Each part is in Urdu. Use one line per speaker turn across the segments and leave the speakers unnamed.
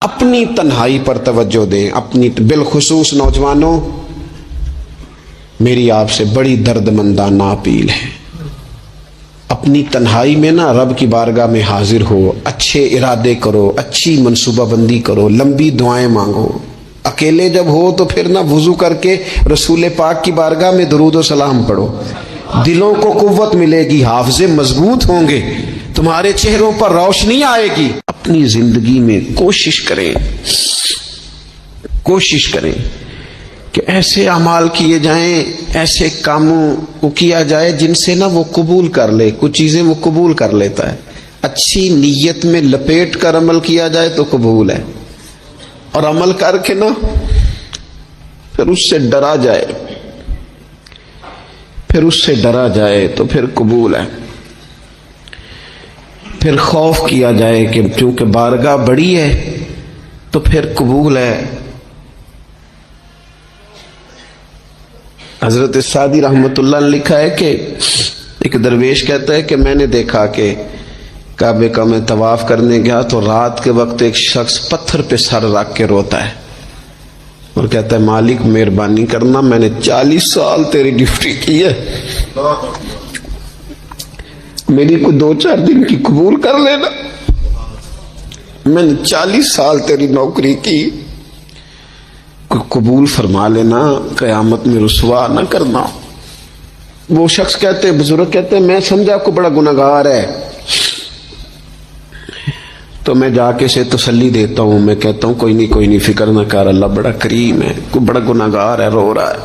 اپنی تنہائی پر توجہ دیں، اپنی بالخصوص نوجوانوں، میری آپ سے بڑی درد مندانہ اپیل ہے، اپنی تنہائی میں نا رب کی بارگاہ میں حاضر ہو، اچھے ارادے کرو، اچھی منصوبہ بندی کرو، لمبی دعائیں مانگو۔ اکیلے جب ہو تو پھر نہ وضو کر کے رسول پاک کی بارگاہ میں درود و سلام پڑھو، دلوں کو قوت ملے گی، حافظے مضبوط ہوں گے، تمہارے چہروں پر روشنی آئے گی۔ اپنی زندگی میں کوشش کریں کہ ایسے اعمال کیے جائیں، ایسے کاموں کو کیا جائے جن سے نا وہ قبول کر لے، کچھ چیزیں وہ قبول کر لیتا ہے۔ اچھی نیت میں لپیٹ کر عمل کیا جائے تو قبول ہے، اور عمل کر کے نا پھر اس سے ڈرا جائے تو پھر قبول ہے، پھر خوف کیا جائے کہ چونکہ بارگاہ بڑی ہے تو پھر قبول ہے۔ حضرت سعدی رحمۃ اللہ نے لکھا ہے کہ ایک درویش کہتا ہے کہ میں نے دیکھا کہ کعبے کا میں طواف کرنے گیا تو رات کے وقت ایک شخص پتھر پہ سر رکھ کے روتا ہے اور کہتا ہے مالک مہربانی کرنا، میں نے 40 سال تیری ڈیوٹی کی ہے، میری کوئی 2-4 دن کی قبول کر لینا، میں نے 40 سال تیری نوکری کی، قبول فرما لینا، قیامت میں رسوا نہ کرنا۔ وہ شخص کہتے، بزرگ کہتے میں سمجھا آپ کو بڑا گناہگار ہے، تو میں جا کے اسے تسلی دیتا ہوں، میں کہتا ہوں کوئی نہیں فکر نہ کر، اللہ بڑا کریم ہے، کوئی بڑا گناہگار ہے، رو رہا ہے۔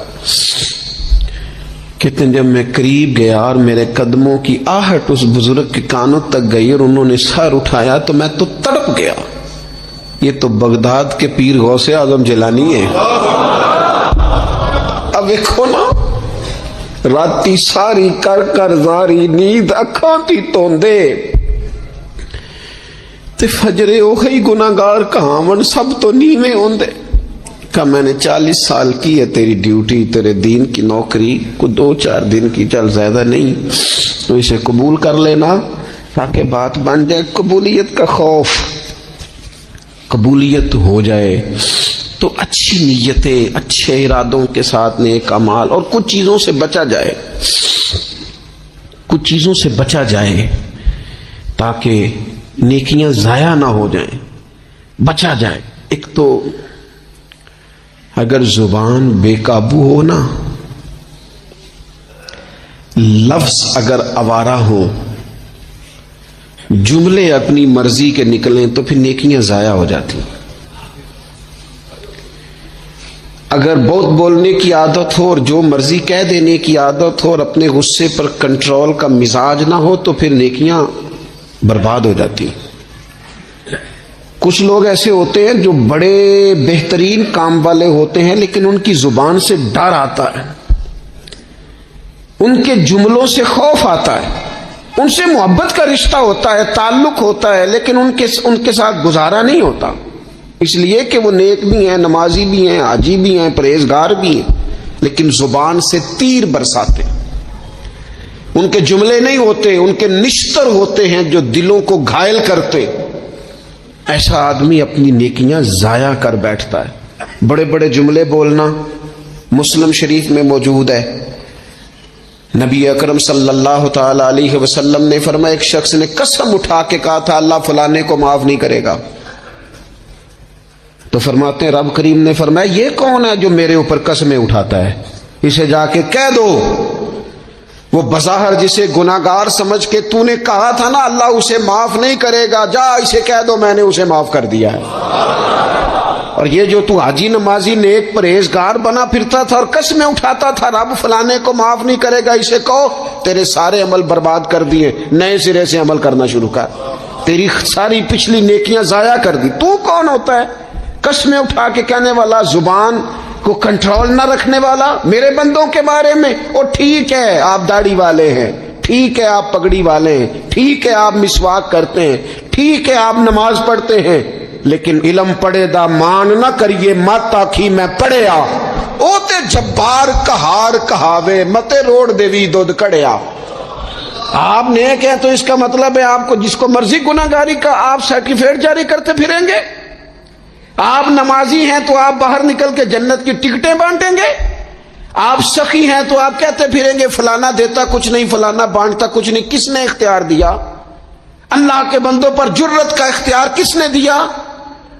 کہتے ہیں جب میں قریب گیا اور میرے قدموں کی آہٹ اس بزرگ کے کانوں تک گئی اور انہوں نے سر اٹھایا تو میں تو تڑپ گیا۔ یہ تو بغداد کے پیر غوث اعظم جیلانی ہے۔ اب دیکھو نا، راتی ساری کر زاری نیند اکھاں تھی توندے تے فجرے اوہی گناہگار کہاون سب تو نیویں ہوندے۔ کہ میں نے 40 سال کی ہے تیری ڈیوٹی، تیرے دین کی نوکری، کو 2-4 دن کی، چل زیادہ نہیں، تو اسے قبول کر لینا تاکہ بات بن جائے۔ قبولیت کا خوف، قبولیت ہو جائے تو اچھی نیتیں، اچھے ارادوں کے ساتھ نیک اعمال، اور کچھ چیزوں سے بچا جائے تاکہ نیکیاں ضائع نہ ہو جائیں، بچا جائے۔ ایک تو اگر زبان بے قابو ہو نا، لفظ اگر آوارہ ہو، جملے اپنی مرضی کے نکلیں تو پھر نیکیاں ضائع ہو جاتی۔ اگر بہت بولنے کی عادت ہو اور جو مرضی کہہ دینے کی عادت ہو اور اپنے غصے پر کنٹرول کا مزاج نہ ہو تو پھر نیکیاں برباد ہو جاتی۔ کچھ لوگ ایسے ہوتے ہیں جو بڑے بہترین کام والے ہوتے ہیں لیکن ان کی زبان سے ڈر آتا ہے، ان کے جملوں سے خوف آتا ہے، ان سے محبت کا رشتہ ہوتا ہے، تعلق ہوتا ہے، لیکن ان کے ساتھ گزارا نہیں ہوتا، اس لیے کہ وہ نیک بھی ہیں، نمازی بھی ہیں، حاجی بھی ہیں، پرہیزگار بھی ہیں، لیکن زبان سے تیر برساتے، ان کے جملے نہیں ہوتے، ان کے نشتر ہوتے ہیں جو دلوں کو گھائل کرتے۔ ایسا آدمی اپنی نیکیاں ضائع کر بیٹھتا ہے۔ بڑے بڑے جملے بولنا، مسلم شریف میں موجود ہے، نبی اکرم صلی اللہ تعالی علیہ وسلم نے فرمایا ایک شخص نے قسم اٹھا کے کہا تھا اللہ فلانے کو معاف نہیں کرے گا، تو فرماتے ہیں رب کریم نے فرمایا یہ کون ہے جو میرے اوپر قسمیں اٹھاتا ہے، اسے جا کے کہہ دو۔ وہ بظاہر جسے گناہگار سمجھ کے تو نے کہا تھا نا اللہ اسے معاف نہیں کرے گا، جا اسے کہہ دو میں نے اسے معاف کر دیا ہے۔ اور یہ جو تو حاجی نمازی نیک پرہیزگار بنا پھرتا تھا اور قسمیں اٹھاتا تھا رب فلانے کو معاف نہیں کرے گا، اسے کہو تیرے سارے عمل برباد کر دیے، نئے سرے سے عمل کرنا شروع کر، تیری ساری پچھلی نیکیاں ضائع کر دی۔ تو کون ہوتا ہے قسمیں اٹھا کے کہنے والا، زبان کو کنٹرول نہ رکھنے والا میرے بندوں کے بارے میں؟ اور ٹھیک ہے آپ داڑھی والے ہیں، ٹھیک ہے آپ پگڑی والے ہیں، ٹھیک ہے آپ مسواک کرتے ہیں، ٹھیک ہے آپ نماز پڑھتے ہیں، لیکن علم پڑھے دا مان نہ کریے مت آکھی میں پڑھیا، او تے جبار کہار کہاوے متے روڑ دیوی دودھ کڑیا۔ آپ نیک ہیں تو اس کا مطلب ہے آپ کو جس کو مرضی گناہگاری کا آپ سرٹیفکیٹ جاری کرتے پھریں گے؟ آپ نمازی ہیں تو آپ باہر نکل کے جنت کی ٹکٹیں بانٹیں گے؟ آپ سخی ہیں تو آپ کہتے پھریں گے فلانا دیتا کچھ نہیں، فلانا بانٹتا کچھ نہیں؟ کس نے اختیار دیا؟ اللہ کے بندوں پر جرت کا اختیار کس نے دیا؟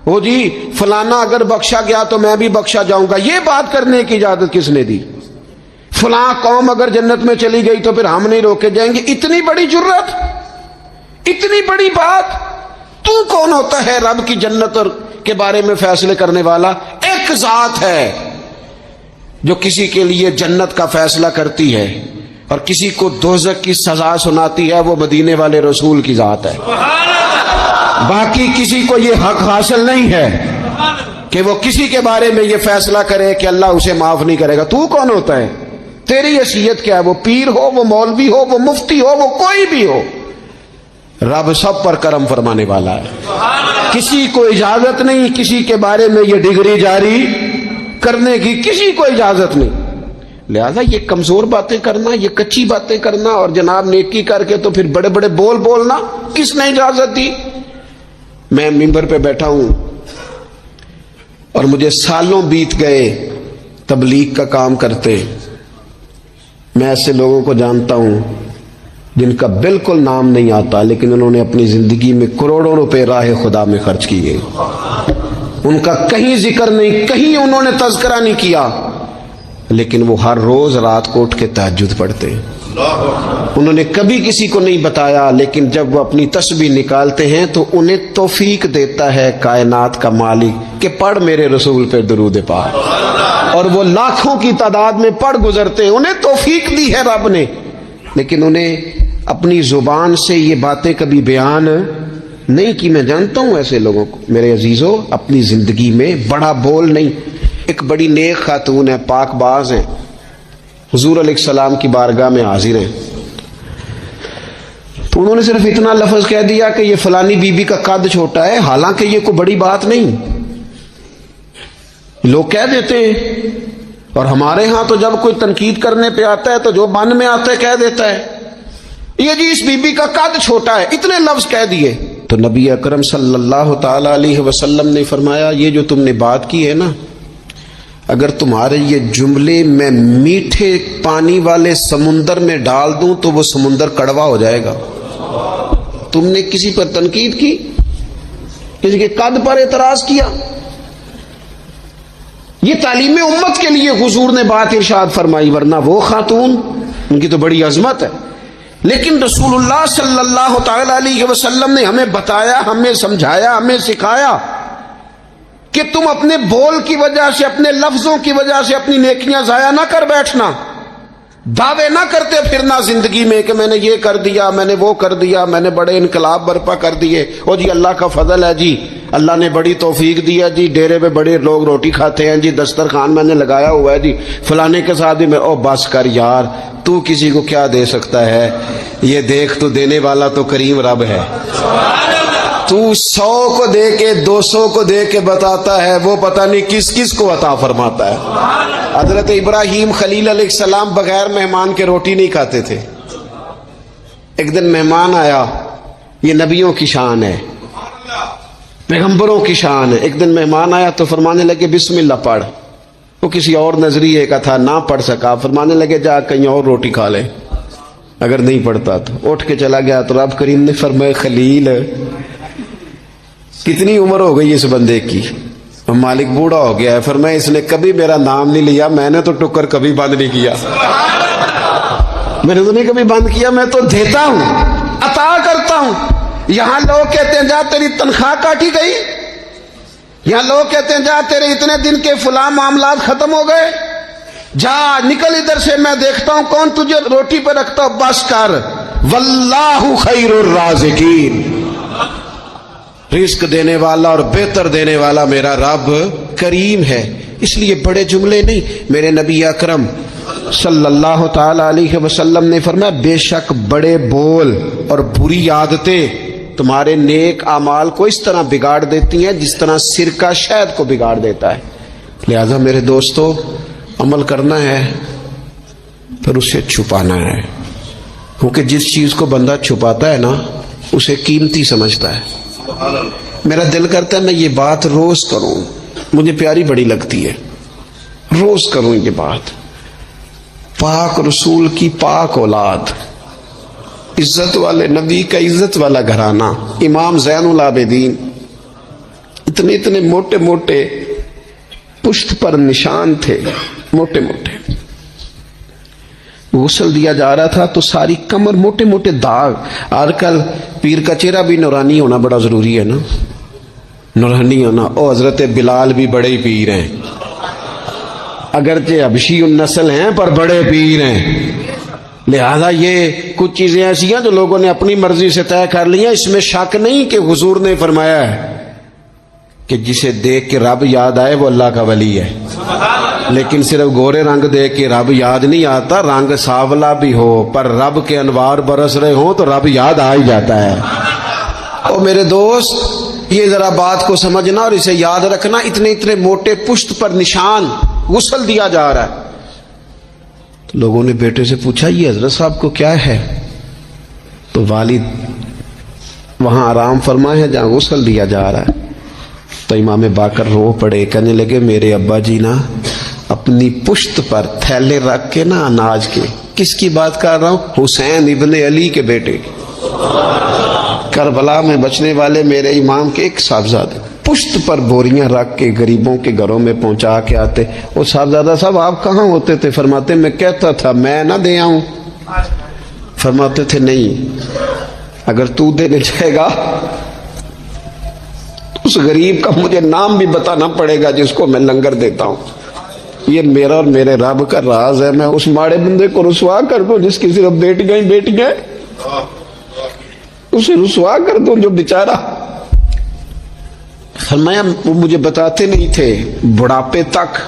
وہ جی فلانا اگر بخشا گیا تو میں بھی بخشا جاؤں گا، یہ بات کرنے کی اجازت کس نے دی؟ فلاں قوم اگر جنت میں چلی گئی تو پھر ہم نہیں روکے جائیں گے؟ اتنی بڑی جرت، اتنی بڑی بات! تو کون ہوتا ہے رب کی جنت اور کے بارے میں فیصلے کرنے والا؟ ایک ذات ہے جو کسی کے لیے جنت کا فیصلہ کرتی ہے اور کسی کو دوزخ کی سزا سناتی ہے، وہ مدینے والے رسول کی ذات ہے۔ باقی کسی کو یہ حق حاصل نہیں ہے کہ وہ کسی کے بارے میں یہ فیصلہ کرے کہ اللہ اسے معاف نہیں کرے گا۔ تو کون ہوتا ہے؟ تیری حیثیت کیا ہے؟ وہ پیر ہو، وہ مولوی ہو، وہ مفتی ہو، وہ کوئی بھی ہو، رب سب پر کرم فرمانے والا ہے۔ کسی کو اجازت نہیں کسی کے بارے میں یہ ڈگری جاری کرنے کی، کسی کو اجازت نہیں۔ لہذا یہ کمزور باتیں کرنا، یہ کچی باتیں کرنا اور جناب نیکی کر کے تو پھر بڑے بڑے بول بولنا، کس نے اجازت دی؟ میں ممبر پہ بیٹھا ہوں اور مجھے سالوں بیت گئے تبلیغ کا کام کرتے، میں ایسے لوگوں کو جانتا ہوں جن کا بالکل نام نہیں آتا لیکن انہوں نے اپنی زندگی میں کروڑوں روپے راہ خدا میں خرچ کیے، ان کا کہیں ذکر نہیں، کہیں انہوں نے تذکرہ نہیں کیا، لیکن وہ ہر روز رات کو اٹھ کے تہجد پڑھتے۔ انہوں نے کبھی کسی کو نہیں بتایا، لیکن جب وہ اپنی تسبیح نکالتے ہیں تو انہیں توفیق دیتا ہے کائنات کا مالک کہ پڑھ میرے رسول پہ درود پاک، اور وہ لاکھوں کی تعداد میں پڑھ گزرتے، انہیں توفیق دی ہے رب نے، لیکن انہیں اپنی زبان سے یہ باتیں کبھی بیان نہیں کی۔ میں جانتا ہوں ایسے لوگوں کو میرے عزیزوں، اپنی زندگی میں بڑا بول نہیں۔ ایک بڑی نیک خاتون ہے، پاک باز ہیں، حضور علیہ السلام کی بارگاہ میں حاضر ہیں، تو انہوں نے صرف اتنا لفظ کہہ دیا کہ یہ فلانی بی بی کا قد چھوٹا ہے، حالانکہ یہ کوئی بڑی بات نہیں، لوگ کہہ دیتے ہیں۔ اور ہمارے ہاں تو جب کوئی تنقید کرنے پہ آتا ہے تو جو من میں آتا ہے کہہ دیتا ہے، یہ جی اس بی بی کا قد چھوٹا ہے، اتنے لفظ کہہ دیے۔ تو نبی اکرم صلی اللہ تعالی علیہ وسلم نے فرمایا یہ جو تم نے بات کی ہے نا، اگر تمہارے یہ جملے میں میٹھے پانی والے سمندر میں ڈال دوں تو وہ سمندر کڑوا ہو جائے گا۔ تم نے کسی پر تنقید کی، کسی کے قد پر اعتراض کیا، یہ تعلیم امت کے لیے حضور نے بات ارشاد فرمائی، ورنہ وہ خاتون ان کی تو بڑی عظمت ہے، لیکن رسول اللہ صلی اللہ تعالی علیہ وسلم نے ہمیں بتایا، ہمیں سمجھایا، ہمیں سکھایا کہ تم اپنے بول کی وجہ سے، اپنے لفظوں کی وجہ سے اپنی نیکیاں ضائع نہ کر بیٹھنا، دعوے نہ کرتے پھرنا زندگی میں کہ میں نے یہ کر دیا، میں نے وہ کر دیا، میں نے بڑے انقلاب برپا کر دیے، او جی اللہ کا فضل ہے جی، اللہ نے بڑی توفیق دی ہے جی، ڈیرے پہ بڑے لوگ روٹی کھاتے ہیں جی، دسترخوان میں نے لگایا ہوا ہے جی، فلانے کے ساتھ بھی میں، او بس کر یار، تو کسی کو کیا دے سکتا ہے؟ یہ دیکھ تو دینے والا تو کریم رب ہے، تو 100 کو دے کے 200 کو دے کے بتاتا ہے، وہ پتہ نہیں کس کس کو عطا فرماتا ہے۔ حضرت ابراہیم خلیل علیہ السلام بغیر مہمان کے روٹی نہیں کھاتے تھے۔ ایک دن مہمان آیا، یہ نبیوں کی شان ہے، پیغمبروں کی شان ہے۔ ایک دن مہمان آیا تو فرمانے لگے بسم اللہ پڑھ، وہ کسی اور نظریے کا تھا، نہ پڑھ سکا، فرمانے لگے جا کہیں اور روٹی کھا لے، اگر نہیں پڑھتا تو اٹھ کے چلا گیا۔ تو رب کریم نے فرمایا خلیل کتنی عمر ہو گئی اس بندے کی؟ مالک بوڑھا ہو گیا ہے، فرمایا اس نے کبھی میرا نام نہیں لیا، میں نے تو ٹکر کبھی بند نہیں کیا، میں نے تو نہیں کبھی بند کیا، میں تو دیتا ہوں، عطا کرتا ہوں۔ یہاں لوگ کہتے ہیں جا تیری تنخواہ کاٹی گئی، یہاں لوگ کہتے ہیں جا تیرے اتنے دن کے فلاں معاملات ختم ہو گئے، جا نکل ادھر سے، میں دیکھتا ہوں کون تجھے روٹی پہ رکھتا ہوں، بس کر، واللہ خیر الرازقین، رزق دینے والا اور بہتر دینے والا میرا رب کریم ہے۔ اس لیے بڑے جملے نہیں، میرے نبی اکرم صلی اللہ تعالی علیہ وسلم نے فرمایا بے شک بڑے بول اور بری عادتیں تمہارے نیک اعمال کو اس طرح بگاڑ دیتی ہیں جس طرح سرکہ شہد کو بگاڑ دیتا ہے۔ لہذا میرے دوستو، عمل کرنا ہے پھر اسے چھپانا ہے، کیونکہ جس چیز کو بندہ چھپاتا ہے نا اسے قیمتی سمجھتا ہے۔ میرا دل کرتا ہے میں یہ بات روز کروں، مجھے پیاری بڑی لگتی ہے، روز کروں یہ بات۔ پاک رسول کی پاک اولاد، عزت والے نبی کا عزت والا گھرانہ، امام زین العابدین، اتنے اتنے موٹے موٹے پشت پر نشان تھے، موٹے موٹے۔ غسل دیا جا رہا تھا تو ساری کمر موٹے موٹے داغ۔ آج کل پیر کا چہرہ بھی نورانی ہونا بڑا ضروری ہے نا، نورانی ہونا۔ او حضرت بلال بھی بڑے پیر ہیں، اگرچہ حبشی النسل ہیں پر بڑے پیر ہیں۔ لہذا یہ کچھ چیزیں ایسی ہیں جو لوگوں نے اپنی مرضی سے طے کر لی ہیں۔ اس میں شک نہیں کہ حضور نے فرمایا ہے کہ جسے دیکھ کے رب یاد آئے وہ اللہ کا ولی ہے، لیکن صرف گورے رنگ دیکھ کے رب یاد نہیں آتا، رنگ سانولا بھی ہو پر رب کے انوار برس رہے ہوں تو رب یاد آ ہی جاتا ہے۔ اور میرے دوست یہ ذرا بات کو سمجھنا اور اسے یاد رکھنا، اتنے اتنے موٹے پشت پر نشان، غسل دیا جا رہا ہے۔ تو لوگوں نے بیٹے سے پوچھا یہ حضرت صاحب کو کیا ہے؟ تو والد وہاں آرام فرمائے ہیں جہاں غسل دیا جا رہا ہے۔ تو امام باقر رو پڑے، کہنے لگے میرے ابا جی نا اپنی پشت پر تھیلے رکھ کے نا اناج کے، کس کی بات کر رہا ہوں؟ حسین ابن علی کے بیٹے، کربلا میں بچنے والے میرے امام کے ایک صاحبزادے، پشت پر بوریاں رکھ کے غریبوں کے گھروں میں پہنچا کے آتے۔ وہ صاحبزادہ صاحب آپ کہاں ہوتے تھے؟ فرماتے میں کہتا تھا میں نہ دے آؤں۔ فرماتے تھے نہیں، اگر تو دینے جائے گا اس غریب کا مجھے نام بھی بتانا پڑے گا جس کو میں لنگر دیتا ہوں۔ یہ میرا اور میرے رب کا راز ہے، میں اس ماڑے بندے کو رسوا کر دوں جس کی صرف بیٹیاں ہی بیٹیاں، اسے رسوا کر دوں جو بیچارہ۔ فرمایا وہ مجھے بتاتے نہیں تھے، بڑھاپے تک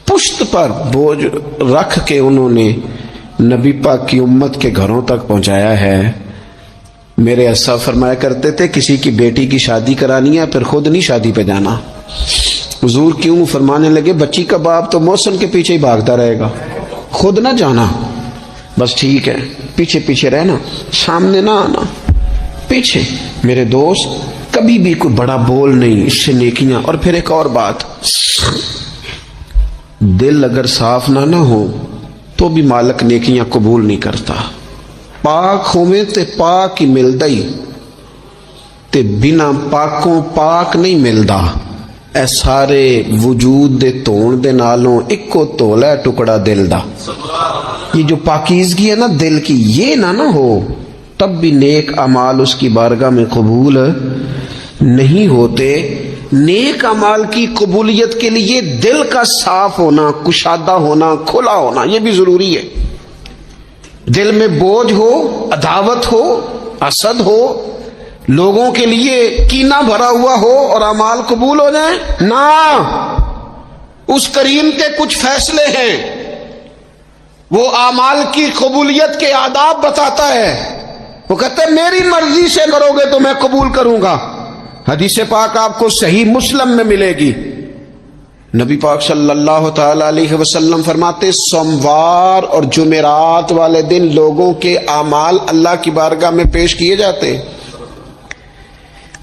پشت پر بوجھ رکھ کے انہوں نے نبی پاک کی امت کے گھروں تک پہنچایا ہے۔ میرے اسا فرمایا کرتے تھے کسی کی بیٹی کی شادی کرانی ہے پھر خود نہیں شادی پہ جانا۔ حضور کیوں؟ فرمانے لگے بچی کا باپ تو موسم کے پیچھے ہی بھاگتا رہے گا، خود نہ جانا، بس ٹھیک ہے پیچھے پیچھے رہنا، سامنے نہ آنا، پیچھے۔ میرے دوست کبھی بھی کوئی بڑا بول نہیں، اس سے نیکیاں۔ اور پھر ایک اور بات، دل اگر صاف نہ ہو تو بھی مالک نیکیاں قبول نہیں کرتا۔ پاک ہوئے تے پاک ہی ملدا ہی، تے بنا پاکوں پاک نہیں ملدا۔ اے سارے وجود دے تون دے نالوں اکو تولا ہے ٹکڑا دل دا۔ یہ جو پاکیزگی ہے نا دل کی، یہ نہ ہو تب بھی نیک اعمال اس کی بارگاہ میں قبول نہیں ہوتے۔ نیک اعمال کی قبولیت کے لیے دل کا صاف ہونا، کشادہ ہونا، کھلا ہونا یہ بھی ضروری ہے۔ دل میں بوجھ ہو، عداوت ہو، حسد ہو، لوگوں کے لیے کینہ بھرا ہوا ہو اور اعمال قبول ہو جائیں نہ۔ اس کریم کے کچھ فیصلے ہیں، وہ اعمال کی قبولیت کے آداب بتاتا ہے۔ وہ کہتے ہیں میری مرضی سے کرو گے تو میں قبول کروں گا۔ حدیث پاک آپ کو صحیح مسلم میں ملے گی۔ نبی پاک صلی اللہ تعالی علیہ وسلم فرماتے سوموار اور جمعرات والے دن لوگوں کے اعمال اللہ کی بارگاہ میں پیش کیے جاتے۔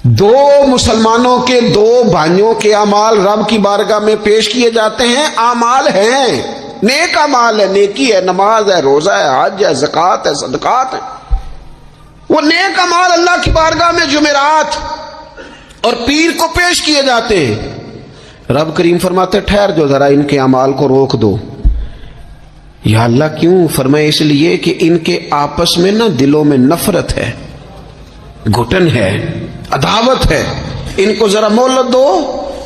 دو مسلمانوں کے دو بھائیوں کے اعمال رب کی بارگاہ میں پیش کیے جاتے ہیں۔ اعمال ہیں، نیک اعمال ہے، نیکی ہے، نماز ہے، روزہ ہے، حج ہے، زکوٰۃ ہے، صدقات ہے۔ وہ نیک اعمال اللہ کی بارگاہ میں جمعرات اور پیر کو پیش کیے جاتے ہیں۔ رب کریم فرماتے ٹھہر جو ذرا ان کے اعمال کو روک دو۔ یا اللہ کیوں؟ فرمائے اس لیے کہ ان کے آپس میں نا دلوں میں نفرت ہے، گھٹن ہے، عداوت ہے، ان کو ذرا مہلت دو،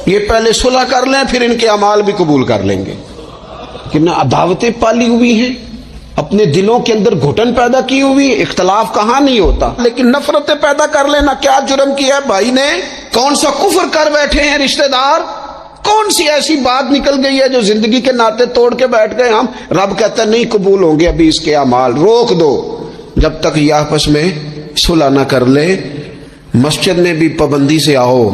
یہ پہلے صلح کر لیں پھر ان کے اعمال بھی قبول کر لیں گے۔ کہ نہ عداوتیں پالی ہوئی ہیں، اپنے دلوں کے اندر گھٹن پیدا کی ہوئی، اختلاف کہاں نہیں ہوتا، لیکن نفرتیں پیدا کر لینا۔ کیا جرم کیا ہے بھائی نے؟ کون سا کفر کر بیٹھے ہیں رشتہ دار؟ کون سی ایسی بات نکل گئی ہے جو زندگی کے ناطے توڑ کے بیٹھ گئے ہم؟ رب کہتا ہے نہیں قبول ہوں گے ابھی اس کے اعمال، روک دو جب تک یہ آپس میں صلح نہ کر لے۔ مسجد میں بھی پابندی سے آؤ،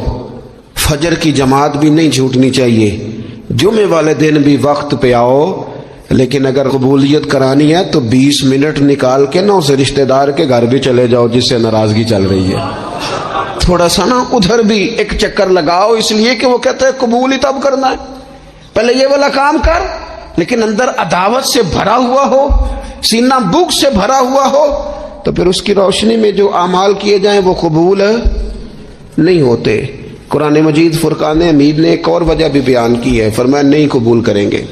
فجر کی جماعت بھی نہیں چھوٹنی چاہیے، جمعے والے دن بھی وقت پہ آؤ، لیکن اگر قبولیت کرانی ہے تو 20 منٹ نکال کے نہ اسے رشتہ دار کے گھر بھی چلے جاؤ جس سے ناراضگی چل رہی ہے۔ تھوڑا سا نا ادھر بھی ایک چکر لگاؤ، اس لیے کہ وہ کہتے ہیں قبول ہی تب کرنا ہے، پہلے یہ والا کام کر، لیکن اندر عداوت سے بھرا ہوا ہو، سینہ بغض سے بھرا ہوا ہو، تو پھر اس کی روشنی میں جو اعمال کیے جائیں وہ قبول نہیں ہوتے۔ قرآن مجید فرقان حمید نے ایک اور وجہ بھی بیان کی ہے، فرمایا نہیں قبول کریں گے۔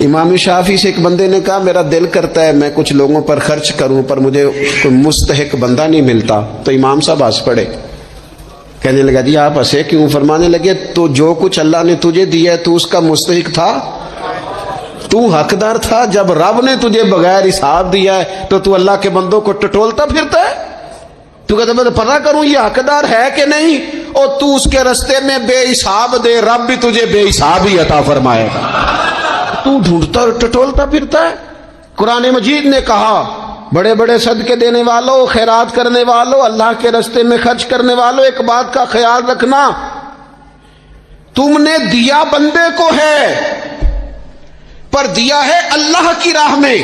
امام شافعی سے ایک بندے نے کہا میرا دل کرتا ہے میں کچھ لوگوں پر خرچ کروں پر مجھے کوئی مستحق بندہ نہیں ملتا، تو امام صاحب ہنس پڑے، کہنے لگا جی آپ ہنسے کیوں؟ فرمانے لگے تو جو کچھ اللہ نے تجھے دیا ہے تو اس کا مستحق تھا، تو حقدار تھا، جب رب نے تجھے بغیر حساب دیا ہے تو اللہ کے بندوں کو ٹٹولتا پھرتا ہے، تو کہتا میں پتہ کروں یہ حقدار ہے کہ نہیں، اور تو اس کے رستے میں بے حساب دے، رب بھی تجھے بے حساب ہی عطا فرمائے گا، تو ڈھونڈتا ٹٹولتا پھرتا ہے۔ قرآن مجید نے کہا بڑے بڑے صدقے دینے والوں، خیرات کرنے والوں، اللہ کے رستے میں خرچ کرنے والوں، ایک بات کا خیال رکھنا، تم نے دیا بندے کو ہے پر دیا ہے اللہ کی راہ میں،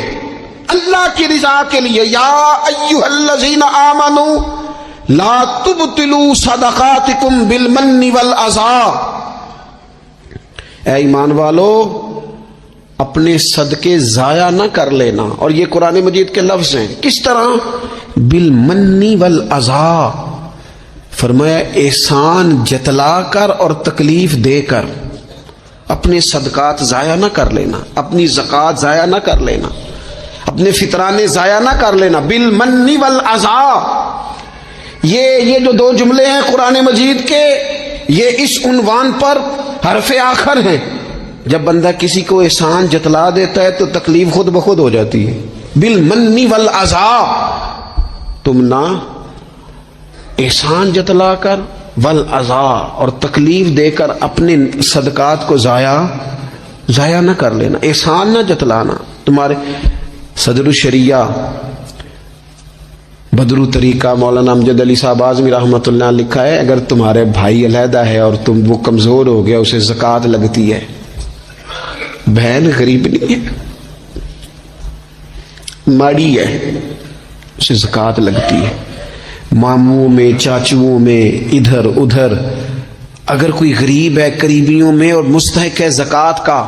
اللہ کی رضا کے لیے۔ یا ایھا الذین آمنوا لا تبطلوا صدقاتکم بالمن والاذی، اے ایمان والو اپنے صدقے ضائع نہ کر لینا، اور یہ قرآن مجید کے لفظ ہیں، کس طرح؟ بالمن والاذی، فرمایا احسان جتلا کر اور تکلیف دے کر، اپنے صدقات ضائع نہ کر لینا، اپنی زکوٰۃ ضائع نہ کر لینا، اپنے فطرانے ضائع نہ کر لینا، بالمن والاذی۔ یہ جو دو جملے ہیں قرآن مجید کے، یہ اس عنوان پر حرف آخر ہیں، جب بندہ کسی کو احسان جتلا دیتا ہے تو تکلیف خود بخود ہو جاتی ہے۔ بالمن والاذی، تم نہ احسان جتلا کر، والاذی اور تکلیف دے کر اپنے صدقات کو ضائع نہ کر لینا، احسان نہ جتلانا۔ تمہارے صدر الشریعہ بدرو طریقہ مولانا امجد علی صاحب اعظمی رحمۃ اللہ نے لکھا ہے، اگر تمہارے بھائی علیحدہ ہے اور وہ کمزور ہو گیا، اسے زکوٰۃ لگتی ہے، بہن غریب نہیں ہے، ماڑی ہے، اسے زکوٰۃ لگتی ہے، ماموں میں، چاچوؤں میں، ادھر ادھر، اگر کوئی غریب ہے قریبیوں میں اور مستحق ہے زکوٰۃ کا،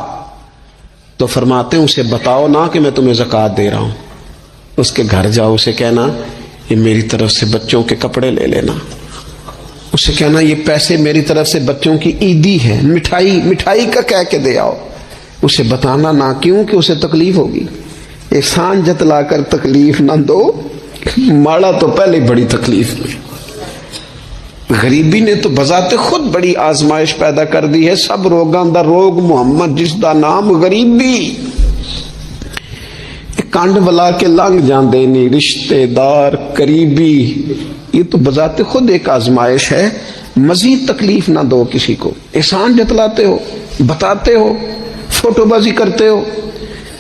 تو فرماتے ہیں اسے بتاؤ نہ کہ میں تمہیں زکوٰۃ دے رہا ہوں، اس کے گھر جاؤ، اسے کہنا یہ میری طرف سے بچوں کے کپڑے لے لینا، اسے کہنا یہ پیسے میری طرف سے بچوں کی عیدی ہے، مٹھائی کا کہہ کے دے آؤ، اسے بتانا نہ، کیوں کہ اسے تکلیف ہوگی۔ احسان جتلا کر تکلیف نہ دو، ماڑا تو پہلے بڑی تکلیف میں، غریبی نے تو بذات خود بڑی آزمائش پیدا کر دی ہے، سب روگاں دا روگ محمد جس دا نام غریبی، کانڈ بلا کے لنگ جاندے نہیں، رشتے دار قریبی، یہ تو بذات خود ایک آزمائش ہے، مزید تکلیف نہ دو کسی کو۔ احسان جتلاتے ہو، بتاتے ہو، فوٹو بازی کرتے ہو،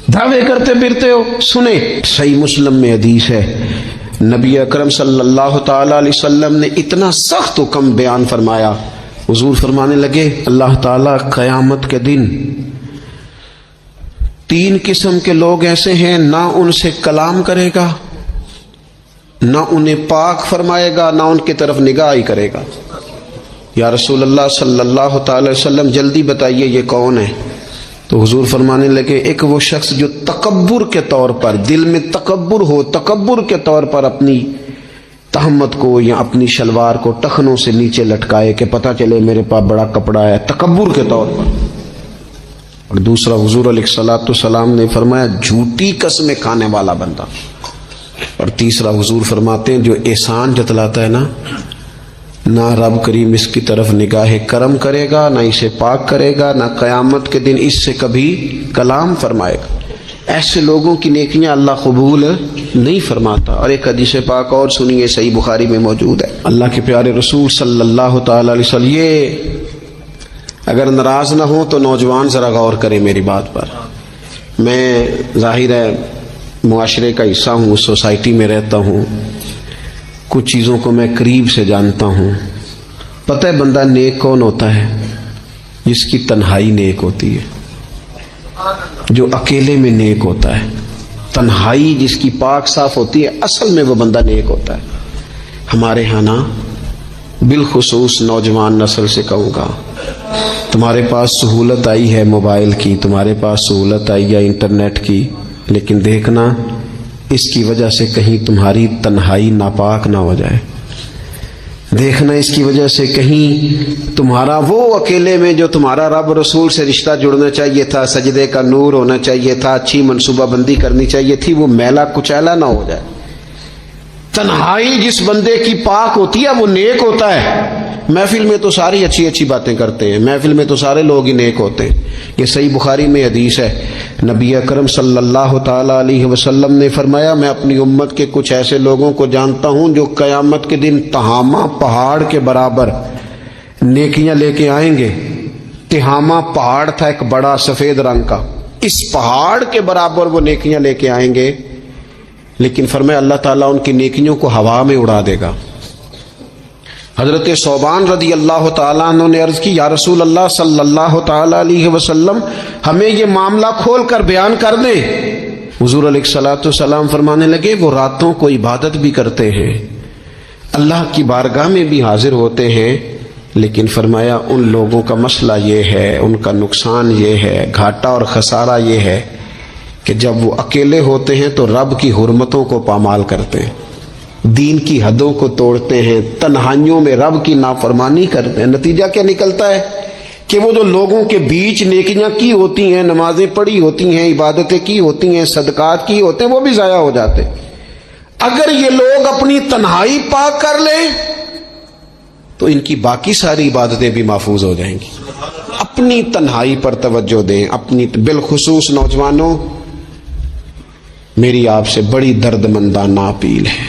دعوے کرتے پھرتے ہو۔ سنیں صحیح مسلم میں حدیث ہے، نبی اکرم صلی اللہ تعالی علیہ وسلم نے اتنا سخت حکم بیان فرمایا، حضور فرمانے لگے اللہ تعالیٰ قیامت کے دن 3 قسم کے لوگ ایسے ہیں، نہ ان سے کلام کرے گا، نہ انہیں پاک فرمائے گا، نہ ان کی طرف نگاہ ہی کرے گا۔ یا رسول اللہ صلی اللہ تعالی وسلم جلدی بتائیے یہ کون ہے؟ تو حضور فرمانے لگے ایک وہ شخص جو تکبر کے طور پر، دل میں تکبر ہو، تکبر کے طور پر اپنی تہمت کو یا اپنی شلوار کو ٹخنوں سے نیچے لٹکائے کہ پتہ چلے میرے پاس بڑا کپڑا ہے، تکبر کے طور پر۔ اور دوسرا حضور علیہ الصلوۃ والسلام نے فرمایا جھوٹی قسمیں کھانے والا بندہ۔ اور تیسرا حضور فرماتے ہیں جو احسان جتلاتا ہے نا، نہ رب کریم اس کی طرف نگاہ کرم کرے گا، نہ اسے پاک کرے گا، نہ قیامت کے دن اس سے کبھی کلام فرمائے گا، ایسے لوگوں کی نیکیاں اللہ قبول نہیں فرماتا۔ اور ایک حدیث پاک اور سنیے، صحیح بخاری میں موجود ہے، اللہ کے پیارے رسول صلی اللہ تعالی علیہ وسلم، یہ اگر ناراض نہ ہو تو نوجوان ذرا غور کریں میری بات پر، میں ظاہر ہے معاشرے کا حصہ ہوں، اس سوسائٹی میں رہتا ہوں، کچھ چیزوں کو میں قریب سے جانتا ہوں۔ پتہ ہے بندہ نیک کون ہوتا ہے؟ جس کی تنہائی نیک ہوتی ہے، جو اکیلے میں نیک ہوتا ہے، تنہائی جس کی پاک صاف ہوتی ہے، اصل میں وہ بندہ نیک ہوتا ہے۔ ہمارے ہاں نا بالخصوص نوجوان نسل سے کہوں گا، تمہارے پاس سہولت آئی ہے موبائل کی، تمہارے پاس سہولت آئی ہے انٹرنیٹ کی، لیکن دیکھنا اس کی وجہ سے کہیں تمہاری تنہائی ناپاک نہ ہو جائے، دیکھنا اس کی وجہ سے کہیں تمہارا وہ اکیلے میں جو تمہارا رب رسول سے رشتہ جڑنا چاہیے تھا، سجدے کا نور ہونا چاہیے تھا، اچھی منصوبہ بندی کرنی چاہیے تھی، وہ میلا کچیلا نہ ہو جائے۔ تنہائی جس بندے کی پاک ہوتی ہے وہ نیک ہوتا ہے۔ محفل میں تو ساری اچھی اچھی باتیں کرتے ہیں، محفل میں تو سارے لوگ ہی نیک ہوتے ہیں۔ یہ صحیح بخاری میں حدیث ہے، نبی اکرم صلی اللہ تعالی علیہ وسلم نے فرمایا، میں اپنی امت کے کچھ ایسے لوگوں کو جانتا ہوں جو قیامت کے دن تہامہ پہاڑ کے برابر نیکیاں لے کے آئیں گے۔ تہامہ پہاڑ تھا ایک بڑا سفید رنگ کا، اس پہاڑ کے برابر وہ نیکیاں لے کے آئیں گے، لیکن فرمایا اللہ تعالیٰ ان کی نیکیوں کو ہوا میں اڑا دے گا۔ حضرت ثوبان رضی اللہ تعالیٰ عنہ نے عرض کی، یا رسول اللہ صلی اللہ تعالیٰ علیہ وسلم ہمیں یہ معاملہ کھول کر بیان کر دیں۔ حضور علیہ الصلوۃ والسلام فرمانے لگے، وہ راتوں کو عبادت بھی کرتے ہیں، اللہ کی بارگاہ میں بھی حاضر ہوتے ہیں، لیکن فرمایا ان لوگوں کا مسئلہ یہ ہے، ان کا نقصان یہ ہے، گھاٹا اور خسارہ یہ ہے کہ جب وہ اکیلے ہوتے ہیں تو رب کی حرمتوں کو پامال کرتے ہیں، دین کی حدوں کو توڑتے ہیں، تنہائیوں میں رب کی نافرمانی کرتے ہیں۔ نتیجہ کیا نکلتا ہے کہ وہ جو لوگوں کے بیچ نیکیاں کی ہوتی ہیں، نمازیں پڑھی ہوتی ہیں، عبادتیں کی ہوتی ہیں، صدقات کی ہوتے ہیں، وہ بھی ضائع ہو جاتے ہیں۔ اگر یہ لوگ اپنی تنہائی پاک کر لیں تو ان کی باقی ساری عبادتیں بھی محفوظ ہو جائیں گی۔ اپنی تنہائی پر توجہ دیں، اپنی بالخصوص نوجوانوں، میری آپ سے بڑی درد مندانہ اپیل ہے،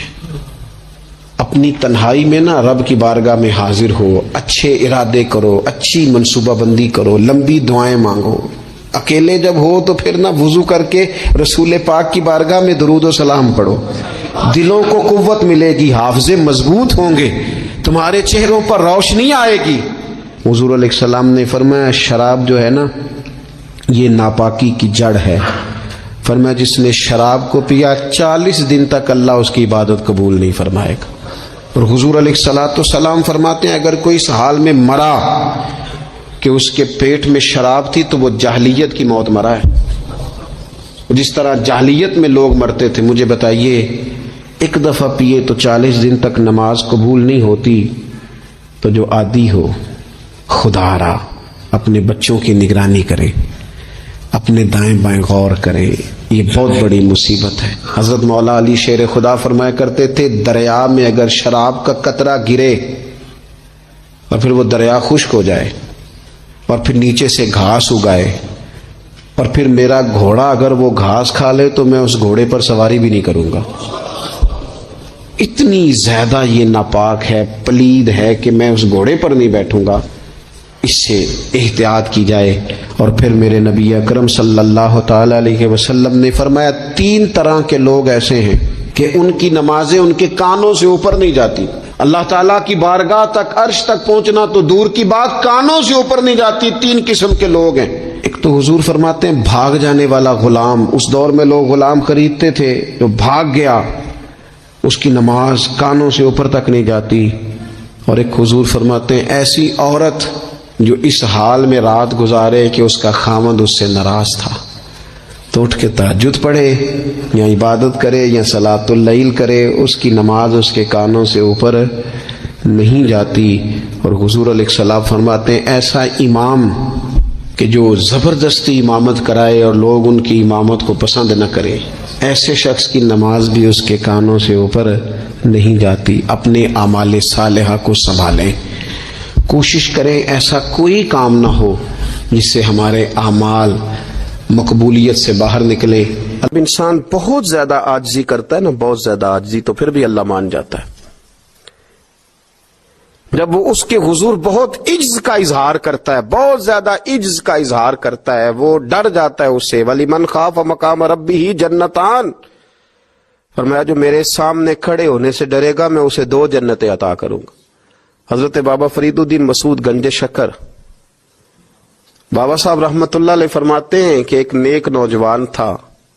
اپنی تنہائی میں نا رب کی بارگاہ میں حاضر ہو، اچھے ارادے کرو، اچھی منصوبہ بندی کرو، لمبی دعائیں مانگو۔ اکیلے جب ہو تو پھر نہ وضو کر کے رسول پاک کی بارگاہ میں درود و سلام پڑھو، دلوں کو قوت ملے گی، حافظے مضبوط ہوں گے، تمہارے چہروں پر روشنی آئے گی۔ حضور علیہ السلام نے فرمایا شراب جو ہے نا یہ ناپاکی کی جڑ ہے، فرمایا جس نے شراب کو پیا 40 دن تک اللہ اس کی عبادت قبول نہیں فرمائے گا۔ اور حضور علیہ الصلوۃ والسلام فرماتے ہیں اگر کوئی اس حال میں مرا کہ اس کے پیٹ میں شراب تھی تو وہ جاہلیت کی موت مرا ہے۔ جس طرح جاہلیت میں لوگ مرتے تھے، مجھے بتائیے ایک دفعہ پیے تو 40 دن تک نماز قبول نہیں ہوتی، تو جو عادی ہو خدا را اپنے بچوں کی نگرانی کرے، اپنے دائیں بائیں غور کرے، یہ بہت بڑی مصیبت ہے۔ حضرت مولا علی شیر خدا فرمایا کرتے تھے دریا میں اگر شراب کا قطرہ گرے اور پھر وہ دریا خشک ہو جائے اور پھر نیچے سے گھاس اگائے اور پھر میرا گھوڑا اگر وہ گھاس کھا لے تو میں اس گھوڑے پر سواری بھی نہیں کروں گا۔ اتنی زیادہ یہ ناپاک ہے، پلید ہے کہ میں اس گھوڑے پر نہیں بیٹھوں گا۔ اس سے احتیاط کی جائے۔ اور پھر میرے نبی اکرم صلی اللہ تعالی علیہ وسلم نے فرمایا 3 طرح کے لوگ ایسے ہیں کہ ان کی نمازیں ان کے کانوں سے اوپر نہیں جاتی، اللہ تعالیٰ کی بارگاہ تک عرش تک پہنچنا تو دور کی بات، کانوں سے اوپر نہیں جاتی۔ 3 قسم کے لوگ ہیں۔ ایک تو حضور فرماتے ہیں بھاگ جانے والا غلام، اس دور میں لوگ غلام خریدتے تھے، جو بھاگ گیا اس کی نماز کانوں سے اوپر تک نہیں جاتی۔ اور ایک حضور فرماتے ہیں ایسی عورت جو اس حال میں رات گزارے کہ اس کا خاوند اس سے ناراض تھا، تو اٹھ کے تہجد پڑھے یا عبادت کرے یا صلاۃ اللیل کرے، اس کی نماز اس کے کانوں سے اوپر نہیں جاتی۔ اور حضور علیہ السلام فرماتے ہیں ایسا امام کہ جو زبردستی امامت کرائے اور لوگ ان کی امامت کو پسند نہ کرے، ایسے شخص کی نماز بھی اس کے کانوں سے اوپر نہیں جاتی۔ اپنے اعمال صالحہ کو سنبھالیں، کوشش کریں ایسا کوئی کام نہ ہو جس سے ہمارے اعمال مقبولیت سے باہر نکلے۔ اب انسان بہت زیادہ عاجزی کرتا ہے نا، بہت زیادہ عاجزی، تو پھر بھی اللہ مان جاتا ہے۔ جب وہ اس کے حضور بہت عجز کا اظہار کرتا ہے، بہت زیادہ عجز کا اظہار کرتا ہے، وہ ڈر جاتا ہے اس سے۔ وَلِمَنْ خَافَ مَقَامَ رَبِّهِ جَنَّتَانِ، فرمایا جو میرے سامنے کھڑے ہونے سے ڈرے گا میں اسے 2 جنتیں عطا کروں گا۔ حضرت بابا فرید الدین مسعود گنج شکر بابا صاحب رحمت اللہ علیہ فرماتے ہیں کہ ایک نیک نوجوان تھا،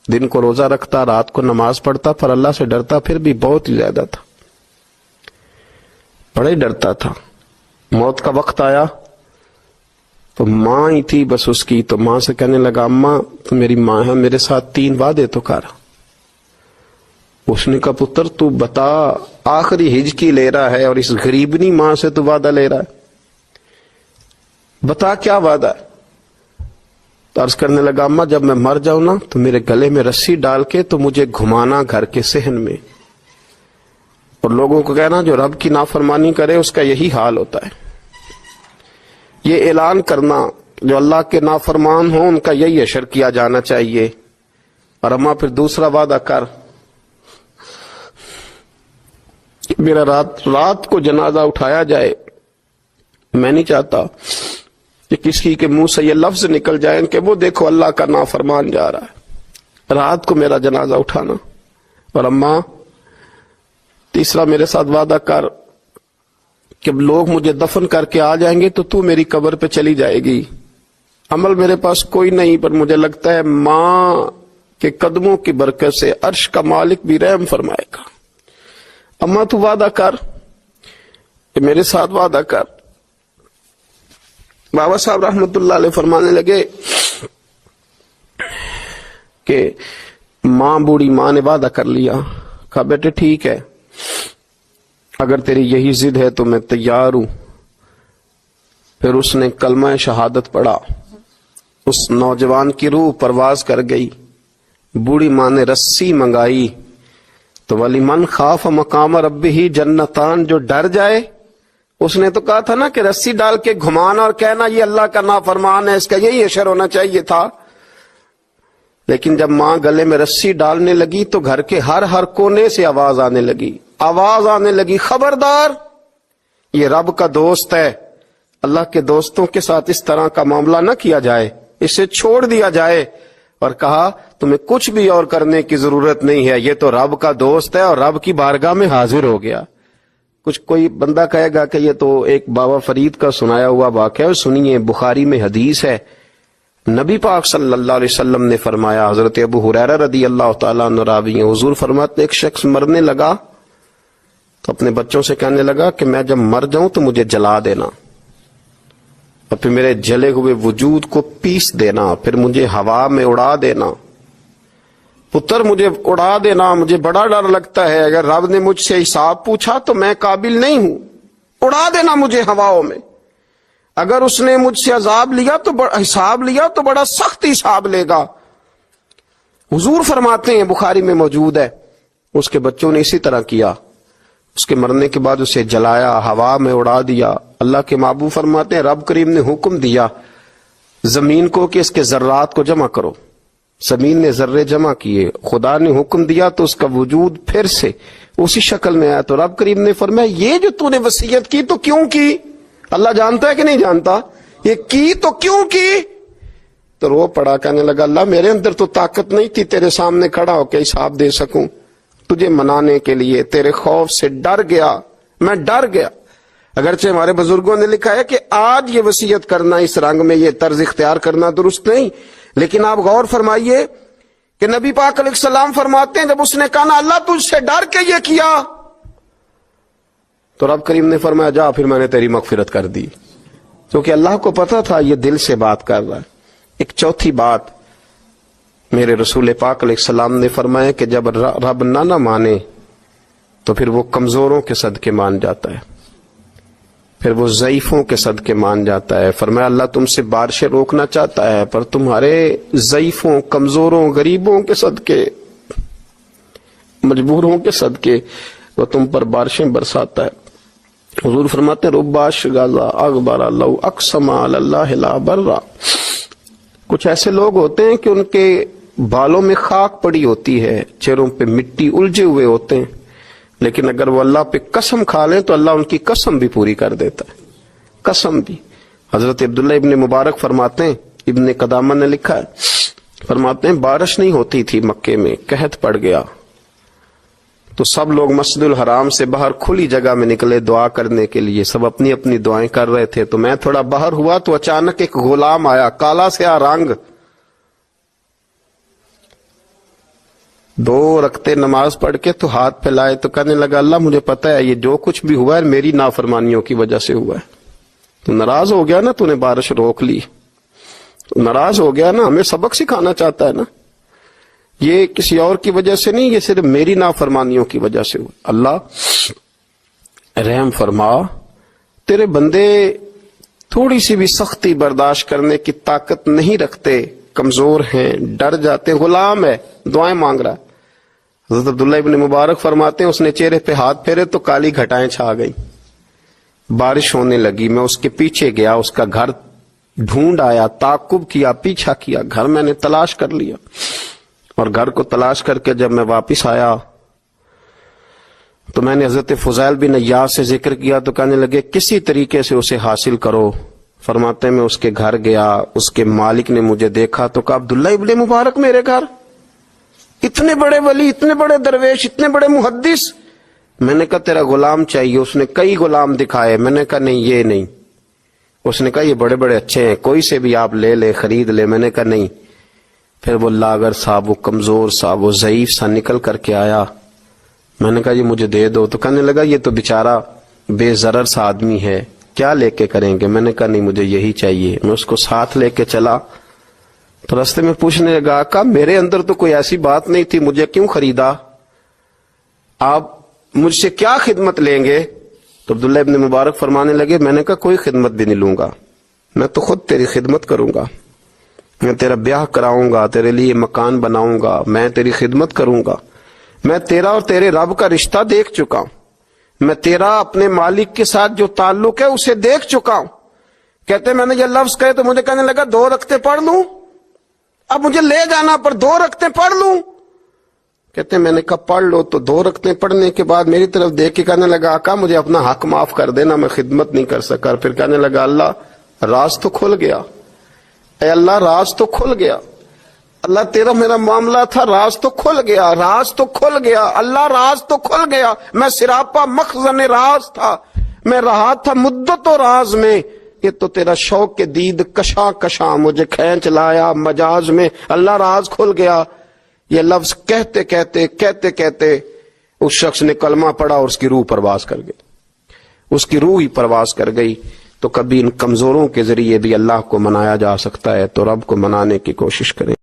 دن کو روزہ رکھتا، رات کو نماز پڑھتا، پر اللہ سے ڈرتا پھر بھی بہت ہی زیادہ تھا، بڑا ہی ڈرتا تھا۔
موت کا وقت آیا تو ماں ہی تھی بس اس کی، تو ماں سے کہنے لگا اماں تو میری ماں ہے، میرے ساتھ 3 وعدے تو کر۔ اس نے کہا پتر تو بتا، آخری ہجکی لے رہا ہے اور اس غریبنی ماں سے تو وعدہ لے رہا ہے، بتا کیا وعدہ ہے؟ تو عرض کرنے لگا اماں جب میں مر جاؤں نا تو میرے گلے میں رسی ڈال کے تو مجھے گھمانا گھر کے صحن میں، اور لوگوں کو کہنا جو رب کی نافرمانی کرے اس کا یہی حال ہوتا ہے۔ یہ اعلان کرنا جو اللہ کے نافرمان ہوں ان کا یہی اشر کیا جانا چاہیے۔ اور اماں پھر دوسرا وعدہ کر، میرا رات کو جنازہ اٹھایا جائے، میں نہیں چاہتا کہ کسی کے منہ سے یہ لفظ نکل جائیں کہ وہ دیکھو اللہ کا نافرمان جا رہا ہے، رات کو میرا جنازہ اٹھانا۔ اور اماں تیسرا میرے ساتھ وعدہ کر کہ لوگ مجھے دفن کر کے آ جائیں گے تو میری قبر پہ چلی جائے گی، عمل میرے پاس کوئی نہیں، پر مجھے لگتا ہے ماں کے قدموں کی برکت سے عرش کا مالک بھی رحم فرمائے گا۔ اماں تو وعدہ کر کہ میرے ساتھ وعدہ کر۔ بابا صاحب رحمت اللہ علیہ فرمانے لگے کہ ماں بوڑھی ماں نے وعدہ کر لیا، کہا بیٹے ٹھیک ہے اگر تیری یہی ضد ہے تو میں تیار ہوں۔ پھر اس نے کلمہ شہادت پڑھا، اس نوجوان کی روح پرواز کر گئی، بوڑھی ماں نے رسی منگائی تو ولی من خاف مقام ربہ جنتان، جو ڈر جائے، اس نے تو کہا تھا نا کہ رسی ڈال کے گھمانا اور کہنا یہ اللہ کا نافرمان ہے، اس کا یہی اشر ہونا چاہیے تھا، لیکن جب ماں گلے میں رسی ڈالنے لگی تو گھر کے ہر کونے سے آواز آنے لگی خبردار یہ رب کا دوست ہے، اللہ کے دوستوں کے ساتھ اس طرح کا معاملہ نہ کیا جائے، اسے چھوڑ دیا جائے۔ اور کہا تمہیں کچھ بھی اور کرنے کی ضرورت نہیں ہے، یہ تو رب کا دوست ہے اور رب کی بارگاہ میں حاضر ہو گیا۔ کچھ کوئی بندہ کہے گا کہ یہ تو ایک بابا فرید کا سنایا ہوا واقعہ ہے، سنیے بخاری میں حدیث ہے، نبی پاک صلی اللہ علیہ وسلم نے فرمایا، حضرت ابو ہریرہ رضی اللہ تعالیٰ عنہ راوی ہیں، حضور فرماتے ایک شخص مرنے لگا تو اپنے بچوں سے کہنے لگا کہ میں جب مر جاؤں تو مجھے جلا دینا، اور پھر میرے جلے ہوئے وجود کو پیس دینا، پھر مجھے ہوا میں اڑا دینا، پتر مجھے اڑا دینا، مجھے بڑا ڈر لگتا ہے، اگر رب نے مجھ سے حساب پوچھا تو میں قابل نہیں ہوں، اڑا دینا مجھے ہواؤں میں، اگر اس نے مجھ سے عذاب لیا تو حساب لیا تو بڑا سخت حساب لے گا۔ حضور فرماتے ہیں بخاری میں موجود ہے، اس کے بچوں نے اسی طرح کیا، اس کے مرنے کے بعد اسے جلایا، ہوا میں اڑا دیا۔ اللہ کے محبوب فرماتے ہیں رب کریم نے حکم دیا زمین کو کہ اس کے ذرات کو جمع کرو، زمین نے ذرے جمع کیے، خدا نے حکم دیا تو اس کا وجود پھر سے اسی شکل میں آیا، تو رب کریم نے فرمایا یہ جو تو نے وصیت کی تو کیوں کی؟ اللہ جانتا ہے کہ نہیں جانتا؟ یہ کی تو کیوں کی؟ تو رو پڑا، کہنے لگا اللہ میرے اندر تو طاقت نہیں تھی تیرے سامنے کھڑا ہو کے حساب دے سکوں، تجھے منانے کے لیے تیرے خوف سے ڈر گیا، میں ڈر گیا۔ اگرچہ ہمارے بزرگوں نے لکھا ہے کہ آج یہ وصیت کرنا اس رنگ میں یہ طرز اختیار کرنا درست نہیں، لیکن آپ غور فرمائیے کہ نبی پاک علیہ السلام فرماتے ہیں جب اس نے کہا نا اللہ تجھ سے ڈر کے یہ کیا، تو رب کریم نے فرمایا جا پھر میں نے تیری مغفرت کر دی، کیونکہ اللہ کو پتا تھا یہ دل سے بات کر رہا ہے۔ ایک چوتھی بات میرے رسول پاک علیہ السلام نے فرمایا کہ جب رب نہ مانے تو پھر وہ کمزوروں کے صدقے مان جاتا ہے، پھر وہ ضعیفوں کے صدقے مان جاتا ہے۔ فرمایا اللہ تم سے بارشیں روکنا چاہتا ہے پر تمہارے ضعیفوں، کمزوروں، غریبوں کے صدقے، مجبوروں کے صدقے وہ تم پر بارشیں برساتا ہے۔ حضور فرماتے ہیں ربا شغالہ اغبر لو اقسم علی اللہ لا برا، کچھ ایسے لوگ ہوتے ہیں کہ ان کے بالوں میں خاک پڑی ہوتی ہے، چہروں پہ مٹی الجھے ہوئے ہوتے ہیں، لیکن اگر وہ اللہ پہ قسم کھا لیں تو اللہ ان کی قسم بھی پوری کر دیتا ہے، قسم بھی۔ حضرت عبداللہ ابن مبارک فرماتے ہیں، ابن قدامہ نے لکھا ہے، فرماتے ہیں بارش نہیں ہوتی تھی مکے میں، قحط پڑ گیا تو سب لوگ مسجد الحرام سے باہر کھلی جگہ میں نکلے دعا کرنے کے لیے، سب اپنی اپنی دعائیں کر رہے تھے، تو میں تھوڑا باہر ہوا تو اچانک ایک غلام آیا، کالا سیاہ رنگ، 2 رکعتیں نماز پڑھ کے تو ہاتھ پھیلائے تو کہنے لگا اللہ مجھے پتا ہے یہ جو کچھ بھی ہوا ہے میری نافرمانیوں کی وجہ سے ہوا ہے، تو ناراض ہو گیا نا, تو نے بارش روک لی, تو ناراض ہو گیا نا, ہمیں سبق سکھانا چاہتا ہے نا. یہ کسی اور کی وجہ سے نہیں, یہ صرف میری نافرمانیوں کی وجہ سے ہوا. اللہ رحم فرما, تیرے بندے تھوڑی سی بھی سختی برداشت کرنے کی طاقت نہیں رکھتے, کمزور ہیں, ڈر جاتے ہیں, غلام ہے, دعائیں مانگ رہا ہے. حضرت عبداللہ ابن مبارک فرماتے ہیں اس نے چہرے پہ ہاتھ پھیرے تو کالی گھٹائیں چھا گئی, بارش ہونے لگی. میں اس کے پیچھے گیا, اس کا گھر ڈھونڈ آیا, تعقب کیا, پیچھا کیا, گھر میں نے تلاش کر لیا. اور گھر کو تلاش کر کے جب میں واپس آیا تو میں نے حضرت فضیل بن عیاض سے ذکر کیا, تو کہنے لگے کسی طریقے سے اسے حاصل کرو. فرماتے میں اس کے گھر گیا, اس کے مالک نے مجھے دیکھا تو کہا عبداللہ ابن مبارک میرے گھر, اتنے بڑے ولی, اتنے بڑے درویش, اتنے بڑے محدث. میں نے کہا تیرا غلام چاہیے. اس نے کئی غلام دکھائے. میں نے کہا نہیں یہ نہیں. اس نے کہا یہ بڑے بڑے اچھے ہیں, کوئی سے بھی آپ لے لے, خرید لے. میں نے کہا نہیں. پھر وہ لاغر صاحب, وہ کمزور صاحب, وہ ضعیف سا نکل کر کے آیا. میں نے کہا یہ مجھے دے دو. تو کہنے لگا یہ تو بیچارہ بے ضرر سا آدمی ہے, کیا لے کے کریں گے. میں نے کہا نہیں مجھے یہی چاہیے. میں اس کو ساتھ لے کے چلا تو رستے میں پوچھنے لگا آقا میرے اندر تو کوئی ایسی بات نہیں تھی, مجھے کیوں خریدا, آپ مجھ سے کیا خدمت لیں گے. تو عبداللہ ابن مبارک فرمانے لگے میں نے کہا کوئی خدمت بھی نہیں لوں گا, میں تو خود تیری خدمت کروں گا. میں تیرا بیاہ کراؤں گا, تیرے لیے مکان بناؤں گا, میں تیری خدمت کروں گا. میں تیرا اور تیرے رب کا رشتہ دیکھ چکا ہوں. میں تیرا اپنے مالک کے ساتھ جو تعلق ہے اسے دیکھ چکا ہوں. کہتے میں نے یہ لفظ کہے تو مجھے کہنے لگا 2 رکعتیں پڑھ لوں, اب مجھے لے جانا پر 2 رکعتیں پڑھ لوں. کہتے میں نے کہا پڑھ لو. تو 2 رکعتیں پڑھنے کے بعد میری طرف دیکھ کے کہنے لگا آقا مجھے اپنا حق معاف کر دینا, میں خدمت نہیں کر سکا. پھر کہنے لگا اللہ راز تو کھل گیا, اے اللہ راز تو کھل گیا, اللہ تیرا میرا معاملہ تھا, راز تو کھل گیا, راز تو کھل گیا, اللہ راز تو کھل گیا. میں سراپا مخزن راز تھا, میں رہا تھا مدت و راز میں, یہ تو تیرا شوق کے دید کشاں کشاں مجھے کھینچ لایا مجاز میں. اللہ راز کھل گیا. یہ لفظ کہتے کہتے کہتے کہتے اس شخص نے کلمہ پڑھا اور اس کی روح پرواز کر گئی, اس کی روح ہی پرواز کر گئی. تو کبھی ان کمزوروں کے ذریعے بھی اللہ کو منایا جا سکتا ہے, تو رب کو منانے کی کوشش کریں.